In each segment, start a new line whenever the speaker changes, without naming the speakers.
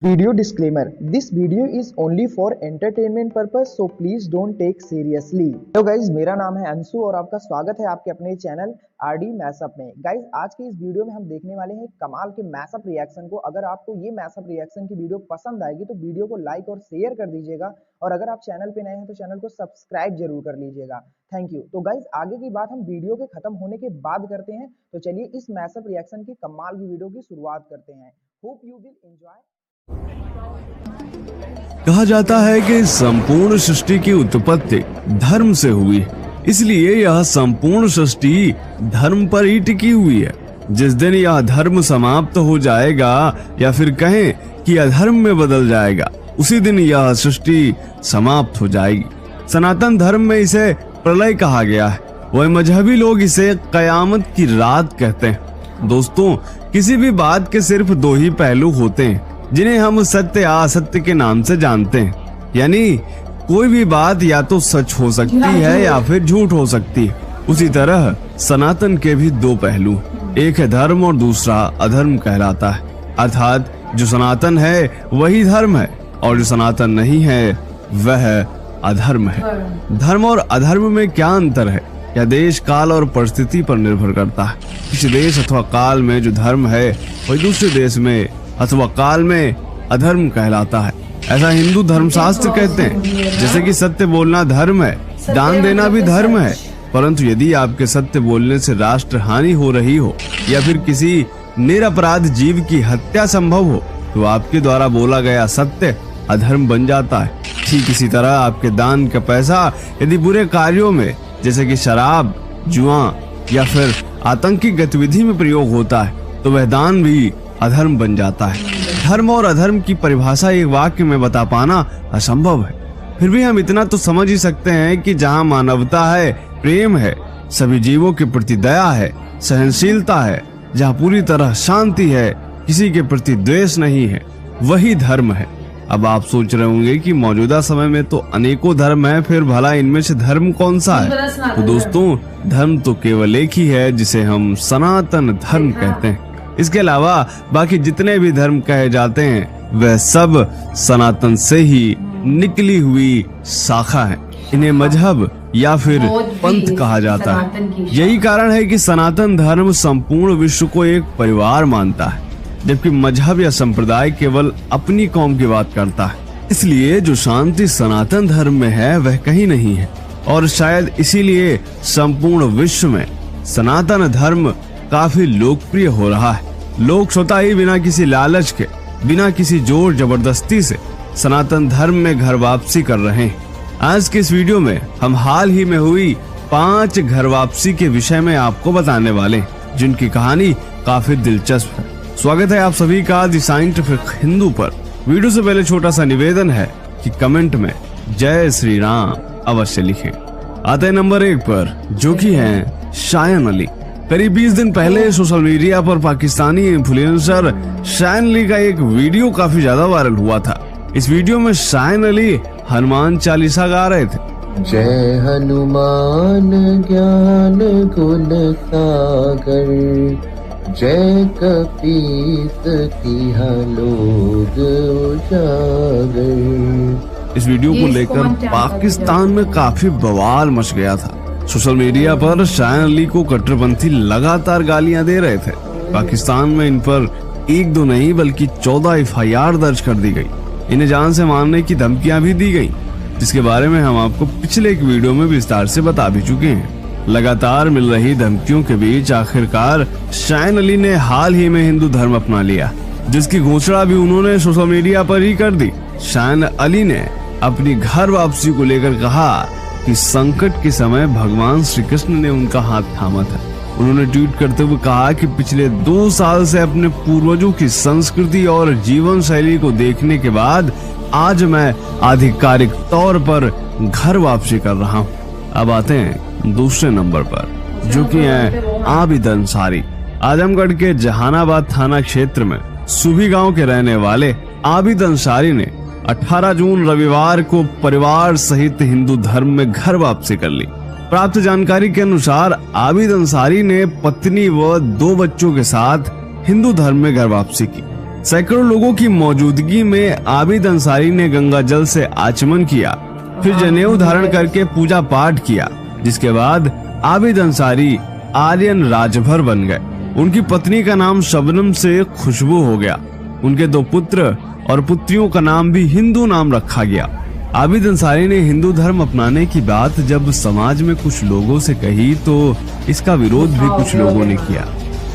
Video disclaimer: This video is only for entertainment purpose, so please don't take seriously. Hello guys, मेरा नाम है अंशु और आपका स्वागत है आपके अपने चैनल आरडी मैशअप में। गाइज, आज की इस वीडियो में हम देखने वाले हैं कमाल के मैशअप रिएक्शन को। अगर आपको ये मैशअप रिएक्शन की वीडियो पसंद आएगी तो वीडियो को लाइक और शेयर कर दीजिएगा, और अगर आप चैनल पे नए हैं तो चैनल को सब्सक्राइब जरूर कर लीजिएगा। Thank you. तो गाइज, आगे की बात हम वीडियो के खत्म होने के बाद करते हैं। तो चलिए इस मैशअप रिएक्शन की कमाल की वीडियो की शुरुआत करते हैं। Hope you will enjoy.
कहा जाता है कि संपूर्ण सृष्टि की उत्पत्ति धर्म से हुई है, इसलिए यह संपूर्ण सृष्टि धर्म पर ही टिकी हुई है। जिस दिन यह धर्म समाप्त हो जाएगा या फिर कहें कि अधर्म में बदल जाएगा, उसी दिन यह सृष्टि समाप्त हो जाएगी। सनातन धर्म में इसे प्रलय कहा गया है, वह मजहबी लोग इसे कयामत की रात कहते हैं। दोस्तों, किसी भी बात के सिर्फ दो ही पहलू होते हैं जिन्हें हम सत्य असत्य के नाम से जानते हैं। यानी कोई भी बात या तो सच हो सकती है या फिर झूठ हो सकती है। उसी तरह सनातन के भी दो पहलू, एक है धर्म और दूसरा अधर्म कहलाता है। अर्थात जो सनातन है वही धर्म है और जो सनातन नहीं है वह अधर्म है। धर्म और अधर्म में क्या अंतर है? यह देश, काल और परिस्थिति पर निर्भर करता है। किसी देश अथवा काल में जो धर्म है वही दूसरे देश में अथवा काल में अधर्म कहलाता है। ऐसा हिंदू धर्मशास्त्र कहते हैं। जैसे कि सत्य बोलना धर्म है, दान देना भी धर्म है, परंतु यदि आपके सत्य बोलने से राष्ट्र हानि हो रही हो या फिर किसी निरपराध जीव की हत्या संभव हो तो आपके द्वारा बोला गया सत्य अधर्म बन जाता है। ठीक इसी तरह आपके दान का पैसा यदि बुरे कार्यों में जैसे कि शराब, जुआ या फिर आतंकी गतिविधि में प्रयोग होता है तो वह दान भी अधर्म बन जाता है। धर्म और अधर्म की परिभाषा एक वाक्य में बता पाना असंभव है, फिर भी हम इतना तो समझ ही सकते हैं कि जहाँ मानवता है, प्रेम है, सभी जीवों के प्रति दया है, सहनशीलता है, जहाँ पूरी तरह शांति है, किसी के प्रति द्वेष नहीं है, वही धर्म है। अब आप सोच रहे होंगे कि मौजूदा समय में तो अनेकों धर्म है, फिर भला इनमें से धर्म कौन सा है? तो दोस्तों, धर्म तो केवल एक ही है जिसे हम सनातन धर्म कहते हैं। इसके अलावा बाकी जितने भी धर्म कहे जाते हैं वह सब सनातन से ही निकली हुई शाखा है। इन्हें मजहब या फिर पंथ कहा जाता है। यही कारण है कि सनातन धर्म संपूर्ण विश्व को एक परिवार मानता है, जबकि मजहब या संप्रदाय केवल अपनी कौम की बात करता है। इसलिए जो शांति सनातन धर्म में है वह कहीं नहीं है, और शायद इसीलिए संपूर्ण विश्व में सनातन धर्म काफी लोकप्रिय हो रहा है। लोग स्वतः ही बिना किसी लालच के, बिना किसी जोर जबरदस्ती से सनातन धर्म में घर वापसी कर रहे हैं। आज के इस वीडियो में हम हाल ही में हुई 5 घर वापसी के विषय में आपको बताने वाले हैं, जिनकी कहानी काफी दिलचस्प है। स्वागत है आप सभी का द साइंटिफिक हिंदू पर। वीडियो से पहले छोटा सा निवेदन है कि कमेंट में जय श्री राम अवश्य लिखें। आते हैं नंबर 1 पर, जो कि है शायन अली। करीब 20 दिन पहले सोशल मीडिया पर पाकिस्तानी इन्फ्लुएंसर शायन अली का एक वीडियो काफी ज्यादा वायरल हुआ था। इस वीडियो में शायन अली हनुमान चालीसा गा रहे थे।
जय हनुमान ज्ञान गुण सागर, जय कपीस तिहा लोग उजागर।
इस वीडियो को लेकर पाकिस्तान में काफी बवाल मच गया था। सोशल मीडिया पर शायन अली को कट्टरपंथी लगातार गालियां दे रहे थे। पाकिस्तान में इन पर 1-2 नहीं बल्कि 14 FIR दर्ज कर दी गई। इन्हें जान से मारने की धमकियां भी दी गई, जिसके बारे में हम आपको पिछले एक वीडियो में विस्तार से बता भी चुके हैं। लगातार मिल रही धमकियों के बीच आखिरकार शायन अली ने हाल ही में हिंदू धर्म अपना लिया, जिसकी घोषणा भी उन्होंने सोशल मीडिया पर ही कर दी। शायन अली ने अपनी घर वापसी को लेकर कहा कि संकट के समय भगवान श्री कृष्ण ने उनका हाथ थामा था। उन्होंने ट्वीट करते हुए कहा कि पिछले 2 साल से अपने पूर्वजों की संस्कृति और जीवन शैली को देखने के बाद आज मैं आधिकारिक तौर पर घर वापसी कर रहा हूँ। अब आते हैं दूसरे नंबर पर, जो कि है आबिद अंसारी। आजमगढ़ के जहानाबाद थाना क्षेत्र में सुभी गांव के रहने वाले आबिद अंसारी ने 18 जून रविवार को परिवार सहित हिंदू धर्म में घर वापसी कर ली। प्राप्त जानकारी के अनुसार आबिद अंसारी ने पत्नी व 2 बच्चों के साथ हिंदू धर्म में घर वापसी की। सैकड़ों लोगों की मौजूदगी में आबिद अंसारी ने गंगा जल से आचमन किया, फिर जनेऊ धारण करके पूजा पाठ किया, जिसके बाद आबिद अंसारी आर्यन राजभर बन गए। उनकी पत्नी का नाम शबनम से खुशबू हो गया। उनके 2 पुत्र और पुत्रियों का नाम भी हिंदू नाम रखा गया। आबिद अंसारी ने हिंदू धर्म अपनाने की बात जब समाज में कुछ लोगों से कही तो इसका विरोध भी कुछ लोगों ने किया,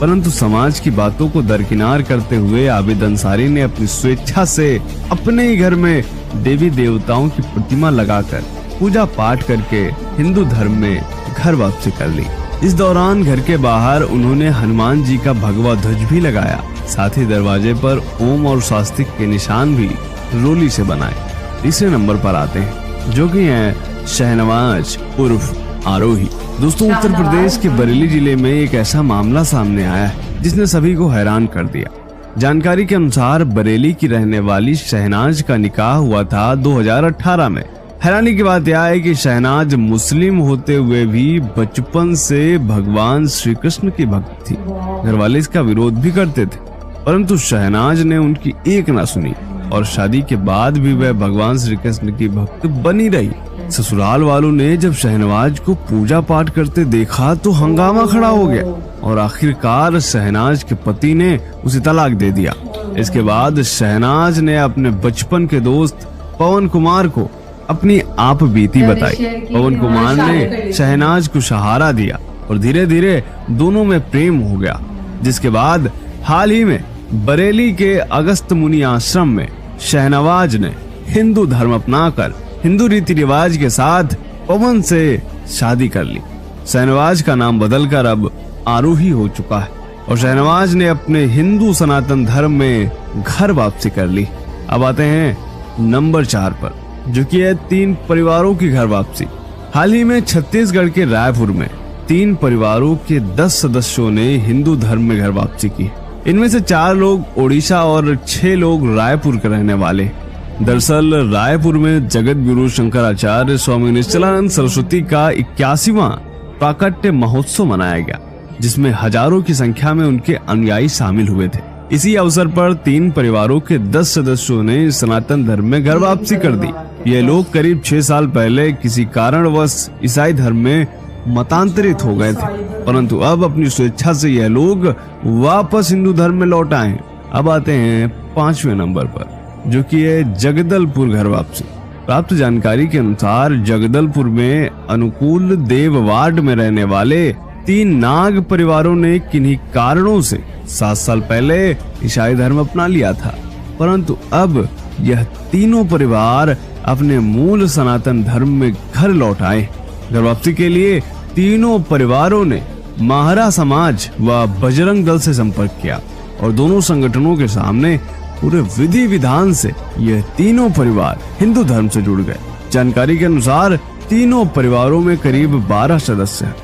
परंतु समाज की बातों को दरकिनार करते हुए आबिद अंसारी ने अपनी स्वेच्छा से अपने ही घर में देवी देवताओं की प्रतिमा लगाकर पूजा पाठ करके हिंदू धर्म में घर वापसी कर ली। इस दौरान घर के बाहर उन्होंने हनुमान जी का भगवा ध्वज भी लगाया, साथ ही दरवाजे पर ओम और स्वास्तिक के निशान भी रोली से बनाए। तीसरे नंबर पर आते हैं, जो कि है शहनवाज उर्फ आरोही। दोस्तों, उत्तर प्रदेश के बरेली जिले में एक ऐसा मामला सामने आया है जिसने सभी को हैरान कर दिया। जानकारी के अनुसार बरेली की रहने वाली शहनाज का निकाह हुआ था 2018 में। हैरानी की बात यह है कि शहनाज मुस्लिम होते हुए भी बचपन से भगवान श्री कृष्ण की भक्त थी। घर वाले इसका विरोध भी करते थे, परंतु शहनाज ने उनकी एक ना सुनी और शादी के बाद भी वह भगवान श्री कृष्ण की भक्त बनी रही। ससुराल वालों ने जब शहनवाज को पूजा पाठ करते देखा तो हंगामा खड़ा हो गया और आखिरकार शहनाज के पति ने उसे तलाक दे दिया। इसके बाद शहनाज ने अपने बचपन के दोस्त पवन कुमार को अपनी आप बीती बताई। पवन कुमार ने शहनाज को सहारा दिया और धीरे धीरे दोनों में प्रेम हो गया, जिसके बाद हाल ही में बरेली के अगस्त मुनि आश्रम में शहनवाज ने हिंदू धर्म अपनाकर हिंदू रीति रिवाज के साथ पवन से शादी कर ली। शहनवाज का नाम बदलकर अब आरोही हो चुका है और शहनवाज ने अपने हिंदू सनातन धर्म में घर वापसी कर ली। अब आते हैं नंबर 4 पर, जो कि है 3 परिवारों की घर वापसी। हाल ही में छत्तीसगढ़ के रायपुर में 3 परिवारों के 10 सदस्यों ने हिंदू धर्म में घर वापसी की। इनमें से 4 लोग ओडिशा और 6 लोग रायपुर के रहने वाले। दरअसल रायपुर में जगत गुरु शंकराचार्य स्वामी निश्चलानंद सरस्वती का 81वां प्राकट्य महोत्सव मनाया गया, जिसमें हजारों की संख्या में उनके अनुयायी शामिल हुए थे। इसी अवसर पर 3 परिवारों के 10 सदस्यों ने सनातन धर्म में घर वापसी कर दी। ये लोग करीब 6 साल पहले किसी कारणवश ईसाई धर्म में मतांतरित हो गए थे, परंतु अब अपनी स्वेच्छा से यह लोग वापस हिंदू धर्म में लौट आए। अब आते हैं 5वें नंबर पर, जो कि है जगदलपुर घर वापसी। प्राप्त जानकारी के अनुसार जगदलपुर में अनुकूल देव वार्ड में रहने वाले 3 नाग परिवारों ने किन्हीं कारणों से 7 साल पहले ईसाई धर्म अपना लिया था, परंतु अब यह तीनों परिवार अपने मूल सनातन धर्म में घर लौट आए। घर वापसी के लिए तीनों परिवारों ने महारा समाज व बजरंग दल से संपर्क किया और दोनों संगठनों के सामने पूरे विधि विधान से यह तीनों परिवार हिंदू धर्म से जुड़ गए। जानकारी के अनुसार तीनों परिवारों में करीब 12 सदस्य हैं,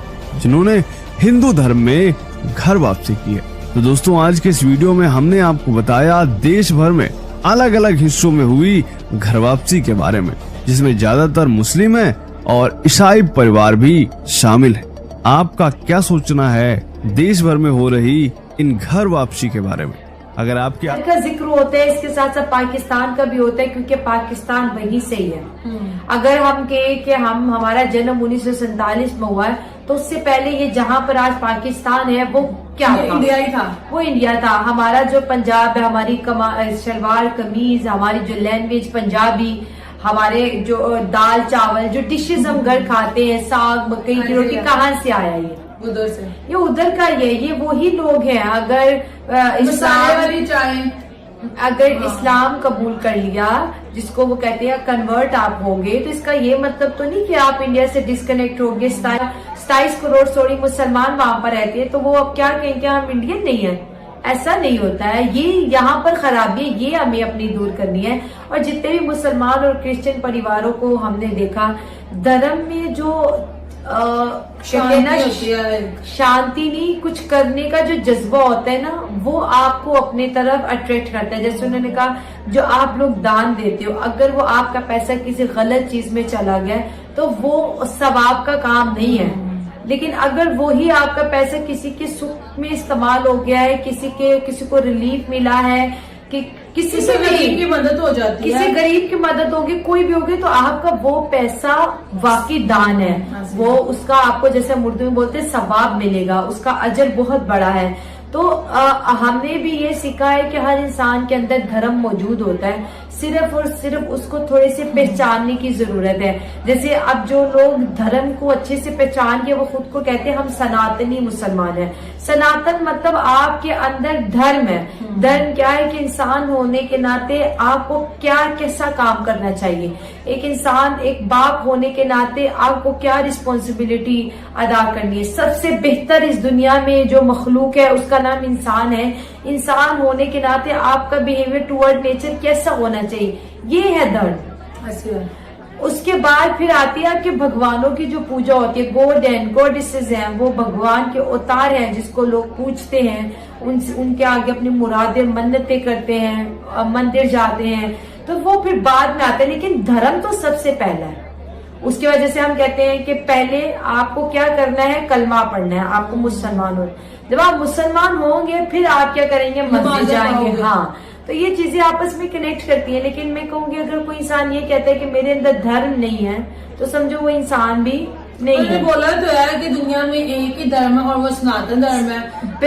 जिन्होंने हिंदू धर्म में घर वापसी की है। तो दोस्तों, आज के इस वीडियो में हमने आपको बताया देश भर में अलग अलग हिस्सों में हुई घर वापसी के बारे में, जिसमें ज्यादातर मुस्लिम है और ईसाई परिवार भी शामिल है। आपका क्या सोचना है देश भर में हो रही इन घर वापसी के बारे में? अगर आपकी
का जिक्र होता है, इसके साथ साथ पाकिस्तान का भी होता है, क्योंकि पाकिस्तान वहीं से ही है। अगर हम कहे कि हमारा जन्म 1947 में हुआ है, तो उससे पहले ये जहाँ पर आज पाकिस्तान है वो क्या था? इंडिया ही था। वो इंडिया था। हमारा जो पंजाब है, हमारी शलवार कमीज, हमारी जो लैंग्वेज पंजाबी, हमारे जो दाल चावल जो डिशेज हम घर खाते हैं, साग मकई की रोटी, कहाँ से आया ये? उधर से। ये उधर का ये वही लोग हैं। अगर इस्लाम कबूल कर लिया, जिसको वो कहते हैं कन्वर्ट आप होगे, तो इसका ये मतलब तो नहीं कि आप इंडिया से डिस्कनेक्ट हो गए। 27 करोड़ सोरी मुसलमान वहां पर रहते हैं, तो वो अब क्या कहेंगे हम इंडियन नहीं है? ऐसा नहीं होता है। ये यहाँ पर खराबी, ये हमें अपनी दूर करनी है। और जितने भी मुसलमान और क्रिश्चियन परिवारों को हमने देखा, धर्म में जो शांति नहीं, कुछ करने का जो जज्बा होता है ना, वो आपको अपने तरफ अट्रैक्ट करता है। जैसे उन्होंने कहा, जो आप लोग दान देते हो, अगर वो आपका पैसा किसी गलत चीज में चला गया तो वो सवाब का काम नहीं है। लेकिन अगर वो ही आपका पैसा किसी के सुख में इस्तेमाल हो गया है, किसी को रिलीफ मिला है, कि किसी
किसी
से
गरीब की मदद हो जाती है,
किसी गरीब की मदद होगी, कोई भी होगी, तो आपका वो पैसा वाकई दान है। वो उसका आपको, जैसे हम उर्दू में बोलते हैं, सवाब मिलेगा, उसका अजर बहुत बड़ा है। तो हमने भी ये सीखा है कि हर इंसान के अंदर धर्म मौजूद होता है, सिर्फ और सिर्फ उसको थोड़े से पहचानने की जरूरत है। जैसे अब जो लोग धर्म को अच्छे से पहचान के वो खुद को कहते हैं हम सनातनी मुसलमान हैं। सनातन मतलब आपके अंदर धर्म है। धर्म क्या है कि इंसान होने के नाते आपको क्या कैसा काम करना चाहिए, एक इंसान एक बाप होने के नाते आपको क्या रिस्पॉन्सिबिलिटी अदा करनी है। सबसे बेहतर इस दुनिया में जो मखलूक है उसका नाम इंसान है। इंसान होने के नाते आपका बिहेवियर टुवर्ड नेचर कैसा होना चाहिए, ये है धर्म। उसके बाद फिर आती है आपके भगवानों की जो पूजा होती है, गॉड एंड गॉडेसेस हैं, वो भगवान के अवतार हैं जिसको लोग पूजते हैं, उनके आगे अपनी मुरादें मन्नतें करते हैं, मंदिर जाते हैं, तो वो फिर बाद में आता है। लेकिन धर्म तो सबसे पहला है। उसकी वजह से हम कहते हैं कि पहले आपको क्या करना है, कलमा पढ़ना है, आपको मुसलमान हो। जब आप मुसलमान होंगे फिर आप क्या करेंगे, मस्जिद जाएंगे। हाँ, तो ये चीजें आपस में कनेक्ट करती हैं। लेकिन मैं कहूंगी अगर कोई इंसान ये कहता है कि मेरे अंदर धर्म नहीं है, तो समझो वो इंसान भी नहीं है।
बोला तो है कि दुनिया में एक ही धर्म है और वो सनातन धर्म है,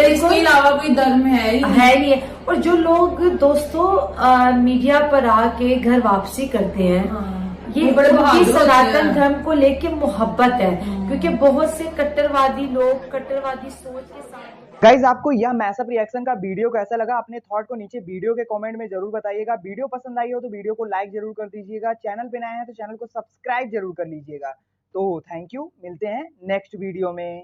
इसके अलावा कोई धर्म है ही
नहीं है। और जो लोग दोस्तों मीडिया पर आके घर वापसी करते हैं, ये
बड़े
उनकी
बहादुर
सनातन
होते हैं।
धर्म को लेके मोहब्बत है, क्योंकि बहुत से कट्टरवादी लोग कट्टरवादी सोच के साथ।
गाइज आपको यह मैसअप रिएक्शन का वीडियो कैसा लगा, अपने थॉट को नीचे वीडियो के कमेंट में जरूर बताइएगा। वीडियो पसंद आई हो तो वीडियो को लाइक जरूर कर दीजिएगा। चैनल पे नए हैं तो चैनल को सब्सक्राइब जरूर कर लीजिएगा। तो थैंक यू, मिलते हैं नेक्स्ट वीडियो में।